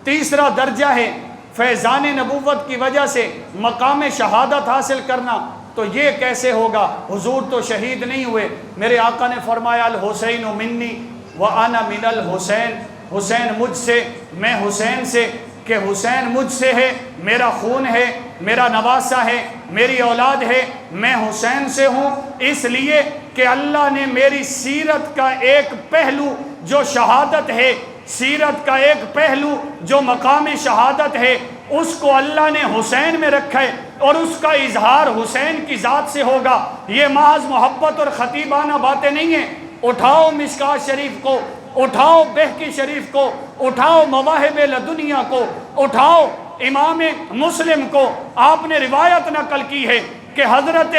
تیسرا درجہ ہے فیضان نبوت کی وجہ سے مقام شہادت حاصل کرنا، تو یہ کیسے ہوگا؟ حضور تو شہید نہیں ہوئے۔ میرے آقا نے فرمایا الحسین منی وانا من الحسین، حسین مجھ سے، میں حسین سے، کہ حسین مجھ سے ہے، میرا خون ہے، میرا نواسہ ہے، میری اولاد ہے، میں حسین سے ہوں، اس لیے کہ اللہ نے میری سیرت کا ایک پہلو جو شہادت ہے، سیرت کا ایک پہلو جو مقام شہادت ہے، اس کو اللہ نے حسین میں رکھا ہے، اور اس کا اظہار حسین کی ذات سے ہوگا۔ یہ محض محبت اور خطیبانہ باتیں نہیں ہیں۔ اٹھاؤ مشکات شریف کو، اٹھاؤ بہقی شریف کو، اٹھاؤ مواہب لدنیا کو، اٹھاؤ امام مسلم کو، آپ نے روایت نقل کی ہے کہ حضرت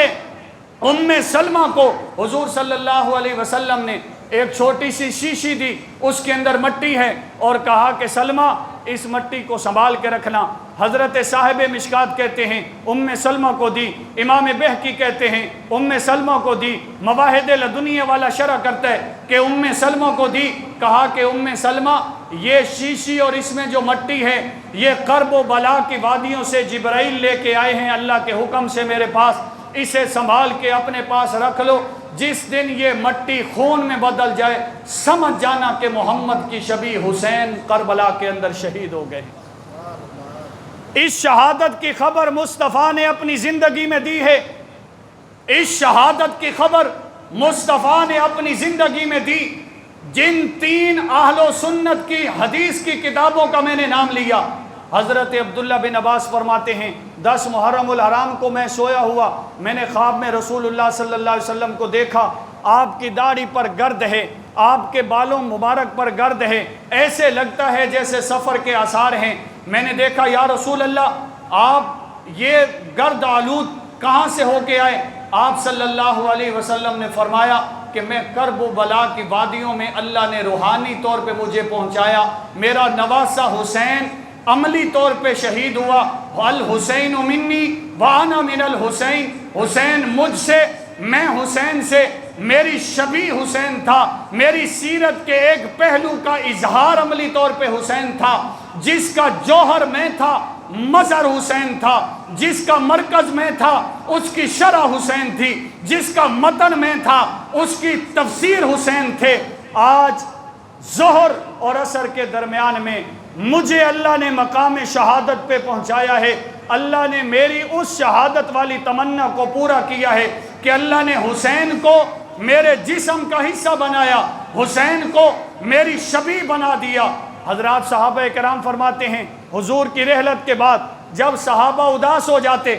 ام سلمہ کو حضور صلی اللہ علیہ وسلم نے ایک چھوٹی سی شیشی دی، اس کے اندر مٹی ہے، اور کہا کہ سلمہ اس مٹی کو سنبھال کے رکھنا۔ حضرت صاحب مشکات کہتے ہیں ام سلمہ کو دی، امام بہقی کہتے ہیں ام سلمہ کو دی، مواہد لدنیہ والا شرح کرتا ہے کہ ام سلمہ کو دی، کہا کہ ام سلمہ یہ شیشی اور اس میں جو مٹی ہے یہ کرب و بلا کی وادیوں سے جبرائیل لے کے آئے ہیں اللہ کے حکم سے میرے پاس، اسے سنبھال کے اپنے پاس رکھ لو، جس دن یہ مٹی خون میں بدل جائے سمجھ جانا کہ محمد کی شبیہ حسین کربلا کے اندر شہید ہو گئے۔ اس شہادت کی خبر مصطفیٰ نے اپنی زندگی میں دی ہے، اس شہادت کی خبر مصطفیٰ نے اپنی زندگی میں دی۔ جن تین اہل و سنت کی حدیث کی کتابوں کا میں نے نام لیا، حضرت عبداللہ بن عباس فرماتے ہیں 10 محرم الحرام کو میں سویا ہوا، میں نے خواب میں رسول اللہ صلی اللہ علیہ وسلم کو دیکھا، آپ کی داڑھی پر گرد ہے، آپ کے بالوں مبارک پر گرد ہے، ایسے لگتا ہے جیسے سفر کے آثار ہیں۔ میں نے دیکھا یا رسول اللہ آپ یہ گرد آلود کہاں سے ہو کے آئے؟ آپ صلی اللہ علیہ وسلم نے فرمایا کہ میں کرب و بلا کی وادیوں میں اللہ نے روحانی طور پہ مجھے پہنچایا، میرا نواسہ حسین عملی طور پہ شہید ہوا، الحسین منی وانا من الحسین، حسین مجھ سے، میں حسین سے، میری شبیہ حسین تھا، میری سیرت کے ایک پہلو کا اظہار عملی طور پہ حسین تھا، جس کا جوہر میں تھا مظہر حسین تھا، جس کا مرکز میں تھا اس کی شرح حسین تھی، جس کا متن میں تھا اس کی تفسیر حسین تھے۔ آج ظہر اور عصر کے درمیان میں مجھے اللہ نے مقام شہادت پہ پہنچایا ہے، اللہ نے میری اس شہادت والی تمنا کو پورا کیا ہے کہ اللہ نے حسین کو میرے جسم کا حصہ بنایا، حسین کو میری شبیہ بنا دیا۔ حضرات صحابہ کرام فرماتے ہیں حضور کی رحلت کے بعد جب صحابہ اداس ہو جاتے،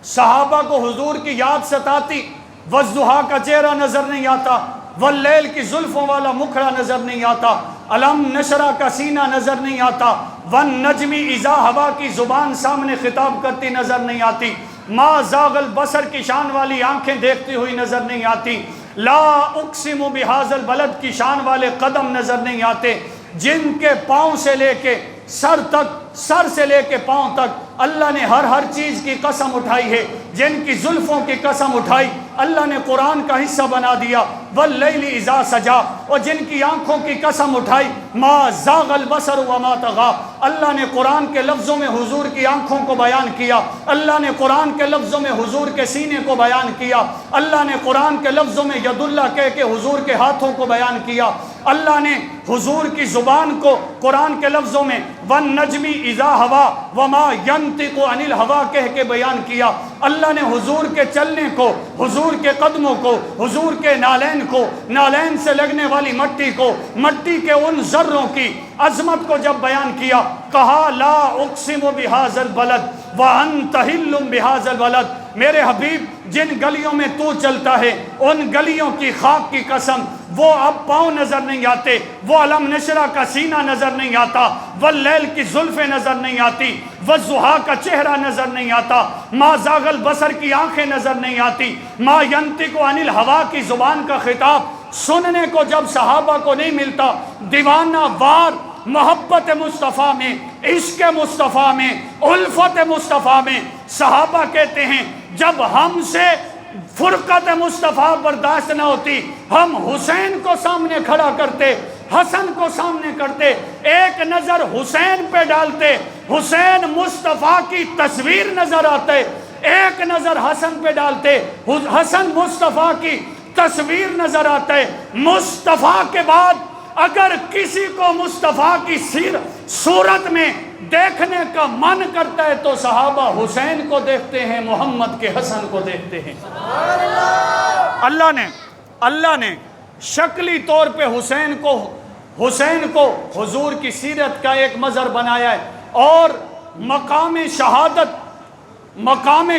صحابہ کو حضور کی یاد ستاتی، والضحیٰ کا چہرہ نظر نہیں آتا، واللیل کی زلفوں والا مکھڑا نظر نہیں آتا، علم نشرہ کا سینہ نظر نہیں آتا، والنجم اذا ہوا کی زبان سامنے خطاب کرتی نظر نہیں آتی، ما زاغ البصر کی شان والی آنکھیں دیکھتی ہوئی نظر نہیں آتی، لا اقسم بہذا البلد کی شان والے قدم نظر نہیں آتے، جن کے پاؤں سے لے کے سر تک، سر سے لے کے پاؤں تک اللہ نے ہر چیز کی قسم اٹھائی ہے، جن کی زلفوں کی قسم اٹھائی اللہ نے قرآن کا حصہ بنا دیا، واللیل اذا سجا، اور جن کی آنکھوں کی قسم اٹھائی ما زاغ البصر وما طغى، اللہ نے قرآن کے لفظوں میں حضور کی آنکھوں کو بیان کیا، اللہ نے قرآن کے لفظوں میں حضور کے سینے کو بیان کیا، اللہ نے قرآن کے لفظوں میں ید اللہ کہہ کے حضور کے ہاتھوں کو بیان کیا، اللہ نے حضور کی زبان کو قرآن کے لفظوں میں وَالنَّجْمِ إِذَا هَوَا وَمَا يَنْطِقُ عَنِ الْهَوَا کہہ کے بیان کیا۔ اللہ نے حضور کے چلنے کو، حضور کے قدموں کو، حضور کے نالین کو، نالین سے لگنے والی مٹی کو، مٹی کے ان ذروں کی عظمت کو جب بیان کیا، کہا لا اقسم بہذا البلد وانت حل بہذا البلد، میرے حبیب جن گلیوں میں تو چلتا ہے ان گلیوں کی خاک کی قسم، وہ اب پاؤں نظر نہیں آتے، وہ علم نشرہ کا سینہ نظر نہیں آتا، واللیل کی زلفیں نظر نہیں آتی، والضحیٰ کا چہرہ نظر نہیں آتا، ما زاغ البصر کی آنکھیں نظر نہیں آتی، ما ینطق عن الہوا کی زبان کا خطاب سننے کو جب صحابہ کو نہیں ملتا، دیوانہ وار محبت مصطفیٰ میں، عشق مصطفیٰ میں، الفت مصطفیٰ میں صحابہ کہتے ہیں جب ہم سے فرقت مصطفیٰ برداشت نہ ہوتی، ہم حسین کو سامنے کھڑا کرتے، حسن کو سامنے کرتے، ایک نظر حسین پہ ڈالتے، حسین مصطفیٰ کی تصویر نظر آتے، ایک نظر حسن پہ ڈالتے، حسن مصطفیٰ کی تصویر نظر آتے۔ مصطفیٰ کے بعد اگر کسی کو مصطفیٰ کی صورت میں دیکھنے کا من کرتا ہے تو صحابہ حسین کو دیکھتے ہیں، محمد کے حسن کو دیکھتے ہیں۔ اللہ نے شکلی طور پہ حسین کو حضور کی سیرت کا ایک مظہر بنایا ہے، اور مقام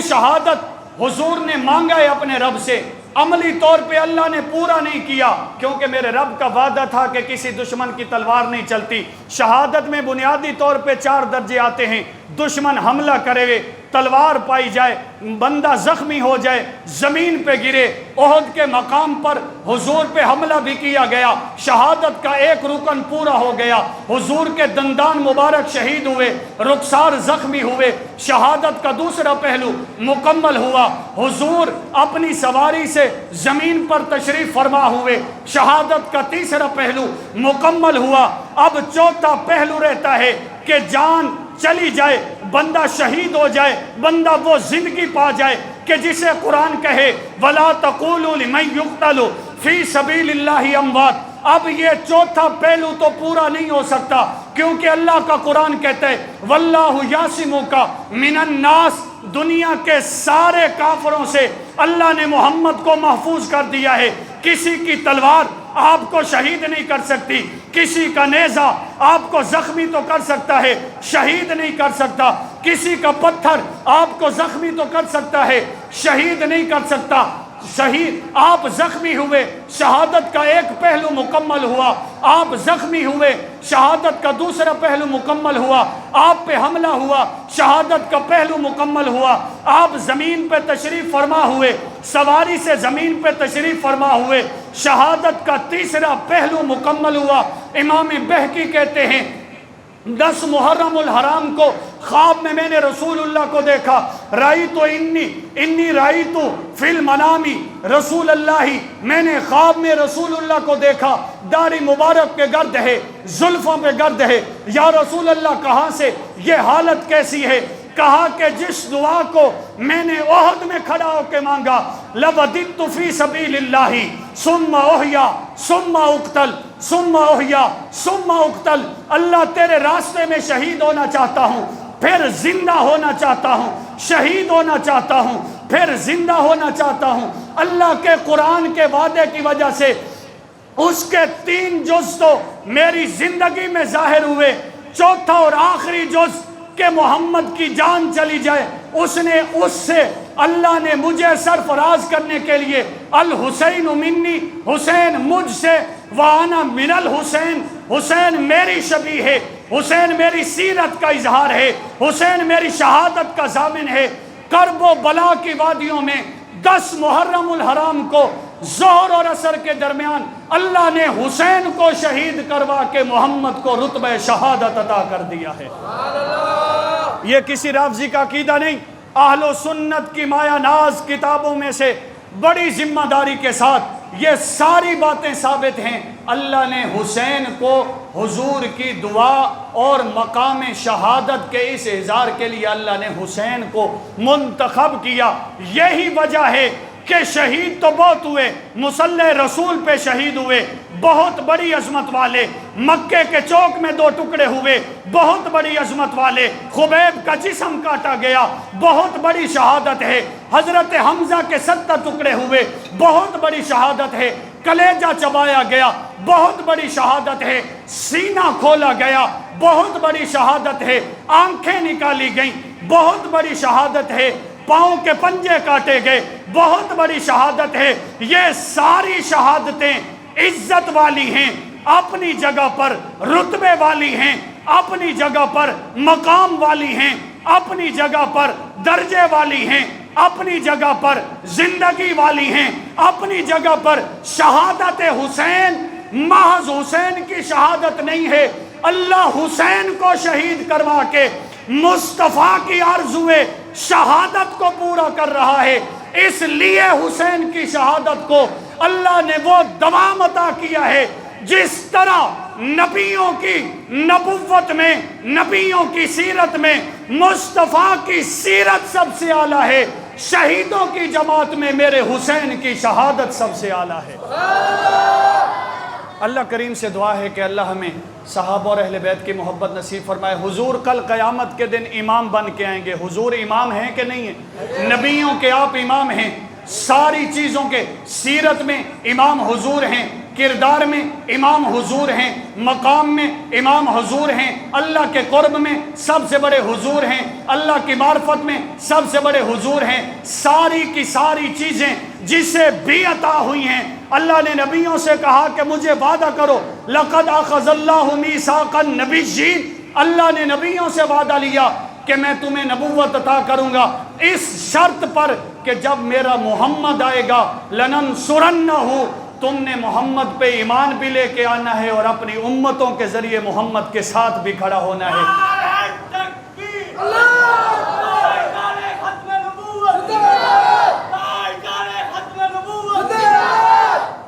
شہادت حضور نے مانگا ہے اپنے رب سے، عملی طور پہ اللہ نے پورا نہیں کیا، کیونکہ میرے رب کا وعدہ تھا کہ کسی دشمن کی تلوار نہیں چلتی۔ شہادت میں بنیادی طور پہ 4 درجے آتے ہیں، دشمن حملہ کرے، تلوار پائی جائے، بندہ زخمی ہو جائے، زمین پہ گرے۔ احد کے مقام پر حضور پہ حملہ بھی کیا گیا، شہادت کا ایک رکن پورا ہو گیا، حضور کے دندان مبارک شہید ہوئے، رخسار زخمی ہوئے، شہادت کا دوسرا پہلو مکمل ہوا، حضور اپنی سواری سے زمین پر تشریف فرما ہوئے، شہادت کا تیسرا پہلو مکمل ہوا۔ اب چوتھا پہلو رہتا ہے کہ جان چلی جائے، بندہ شہید ہو جائے، بندہ وہ زندگی پا جائے کہ جسے قرآن کہے وَلَا تَقُولُوا لِمَنْ يُقْتَلُ فِي سَبِيلِ اللَّهِ أَمْوَاتٌ۔ اب یہ چوتھا پہلو تو پورا نہیں ہو سکتا، کیونکہ اللہ کا قرآن کہتا ہے وَاللَّهُ يَعْصِمُكَ مِنَ النَّاسِ، دنیا کے سارے کافروں سے اللہ نے محمد کو محفوظ کر دیا ہے۔ کسی کی تلوار آپ کو شہید نہیں کر سکتی، کسی کا نیزہ آپ کو زخمی تو کر سکتا ہے، شہید نہیں کر سکتا، کسی کا پتھر آپ کو زخمی تو کر سکتا ہے، شہید نہیں کر سکتا۔ شہید آپ زخمی ہوئے، شہادت کا ایک پہلو مکمل ہوا، آپ زخمی ہوئے، شہادت کا دوسرا پہلو مکمل ہوا، آپ پہ حملہ ہوا، شہادت کا پہلو مکمل ہوا، آپ زمین پہ تشریف فرما ہوئے، سواری سے زمین پہ تشریف فرما ہوئے، شہادت کا تیسرا پہلو مکمل ہوا۔ امام بہقی کہتے ہیں 10 محرم الحرام کو خواب میں نے رسول اللہ کو دیکھا، رأیت انی رأیت فی المنام رسول اللہ، میں نے خواب میں رسول اللہ کو دیکھا، داڑھی مبارک پہ گرد ہے، زلفوں پہ گرد ہے، یا رسول اللہ کہاں سے یہ حالت کیسی ہے؟ کہا کہ جس دعا کو میں نے احد میں کھڑا ہو کے مانگا، لَوَدِدْتُ فِي سَبِيلِ اللَّهِ ثُمَّ أُحْيَا ثُمَّ أُقْتَلْ ثُمَّ أُحْيَا ثُمَّ أُقْتَلْ، اللہ تیرے راستے میں شہید ہونا چاہتا ہوں، پھر زندہ ہونا چاہتا ہوں، شہید ہونا چاہتا ہوں، پھر زندہ ہونا چاہتا ہوں۔ اللہ کے قرآن کے وعدے کی وجہ سے اس کے 3 جز تو میری زندگی میں ظاہر ہوئے، چوتھا اور آخری جز کہ محمد کی جان چلی جائے، اس سے اللہ نے مجھے سرفراز کرنے کے لیے الحسین منی، حسین مجھ سے، وانا من الحسین، حسین میری شبیہ ہے، حسین میری سیرت کا اظہار ہے، حسین میری شہادت کا ضامن ہے۔ کرب و بلا کی وادیوں میں 10 محرم الحرام کو ظہر اور عصر کے درمیان اللہ نے حسین کو شہید کروا کے محمد کو رتبہ شہادت عطا کر دیا ہے۔ یہ کسی رافضی کا عقیدہ نہیں، اہل و سنت کی مایا ناز کتابوں میں سے بڑی ذمہ داری کے ساتھ یہ ساری باتیں ثابت ہیں۔ اللہ نے حسین کو حضور کی دعا اور مقام شہادت کے اس اظہار کے لیے اللہ نے حسین کو منتخب کیا۔ یہی وجہ ہے کہ شہید تو بہت ہوئے، مصلی رسول پہ شہید ہوئے، بہت بڑی عظمت والے، مکے کے چوک میں 2 ٹکڑے ہوئے، بہت بڑی عظمت والے، خبیب کا جسم کاٹا گیا، بہت بڑی شہادت ہے، حضرت حمزہ کے 70 ٹکڑے ہوئے، بہت بڑی شہادت ہے، کلیجہ چبایا گیا، بہت بڑی شہادت ہے، سینہ کھولا گیا، بہت بڑی شہادت ہے، آنکھیں نکالی گئیں، بہت بڑی شہادت ہے، پاؤں کے پنجے کاٹے گئے، بہت بڑی شہادت ہے۔ یہ ساری شہادتیں عزت والی ہیں، اپنی جگہ پر رتبے والی ہیں، اپنی جگہ پر مقام والی ہیں، اپنی جگہ پر درجے والی ہیں، اپنی جگہ پر زندگی والی ہیں، اپنی جگہ پر۔ شہادت حسین محض حسین کی شہادت نہیں ہے، اللہ حسین کو شہید کروا کے مصطفیٰ کی آرزوئے شہادت کو پورا کر رہا ہے۔ اس لیے حسین کی شہادت کو اللہ نے وہ دوام عطا کیا ہے، جس طرح نبیوں کی نبوت میں، نبیوں کی سیرت میں مصطفیٰ کی سیرت سب سے اعلیٰ ہے، شہیدوں کی جماعت میں میرے حسین کی شہادت سب سے اعلیٰ ہے۔ اللہ کریم سے دعا ہے کہ اللہ ہمیں صحابہ اور اہل بیت کی محبت نصیب فرمائے۔ حضور کل قیامت کے دن امام بن کے آئیں گے۔ حضور امام ہیں کہ نہیں ہیں؟ نبیوں کے آپ امام ہیں، ساری چیزوں کے، سیرت میں امام حضور ہیں، کردار میں امام حضور ہیں، مقام میں امام حضور ہیں، اللہ کے قرب میں سب سے بڑے حضور ہیں، اللہ کی معرفت میں سب سے بڑے حضور ہیں۔ ساری کی ساری چیزیں جسے بھی عطا ہوئی ہیں، اللہ نے نبیوں سے کہا کہ مجھے وعدہ کرو، لقد اخذ اللہ میثاق النبیین، اللہ نے نبیوں سے وعدہ لیا کہ میں تمہیں نبوت عطا کروں گا، اس شرط پر کہ جب میرا محمد آئے گا لننصرنہ، تم نے محمد پہ ایمان بھی لے کے آنا ہے اور اپنی امتوں کے ذریعے محمد کے ساتھ بھی کھڑا ہونا ہے۔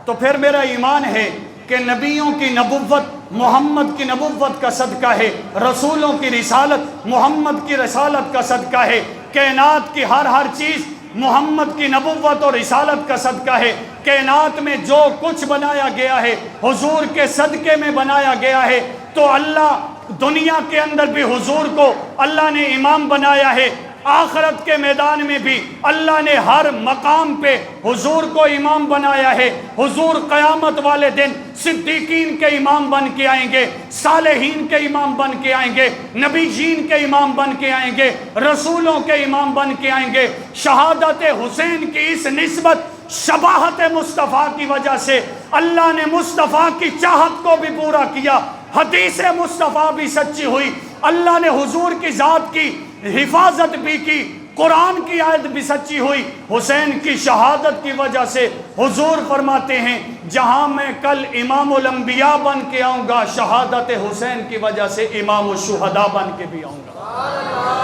تو پھر میرا ایمان ہے کہ نبیوں کی نبوت محمد کی نبوت کا صدقہ ہے، رسولوں کی رسالت محمد کی رسالت کا صدقہ ہے، کائنات کی ہر چیز محمد کی نبوت اور رسالت کا صدقہ ہے۔ کائنات میں جو کچھ بنایا گیا ہے حضور کے صدقے میں بنایا گیا ہے، تو اللہ دنیا کے اندر بھی حضور کو اللہ نے امام بنایا ہے، آخرت کے میدان میں بھی اللہ نے ہر مقام پہ حضور کو امام بنایا ہے۔ حضور قیامت والے دن صدیقین کے امام بن کے آئیں گے، صالحین کے امام بن کے آئیں گے، نبیین کے امام بن کے آئیں گے، رسولوں کے امام بن کے آئیں گے۔ شہادت حسین کی اس نسبت شباہت مصطفیٰ کی وجہ سے اللہ نے مصطفیٰ کی چاہت کو بھی پورا کیا، حدیث مصطفیٰ بھی سچی ہوئی، اللہ نے حضور کی ذات کی حفاظت بھی کی، قرآن کی آیت بھی سچی ہوئی۔ حسین کی شہادت کی وجہ سے حضور فرماتے ہیں جہاں میں کل امام الانبیاء بن کے آؤں گا، شہادت حسین کی وجہ سے امام الشہداء بن کے بھی آؤں گا۔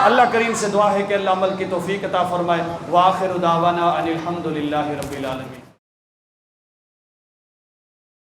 اللہ کریم سے دعا ہے کہ اللہ عمل کی توفیق عطا فرمائے۔ وآخر دعوانا ان الحمد للہ رب العالمین۔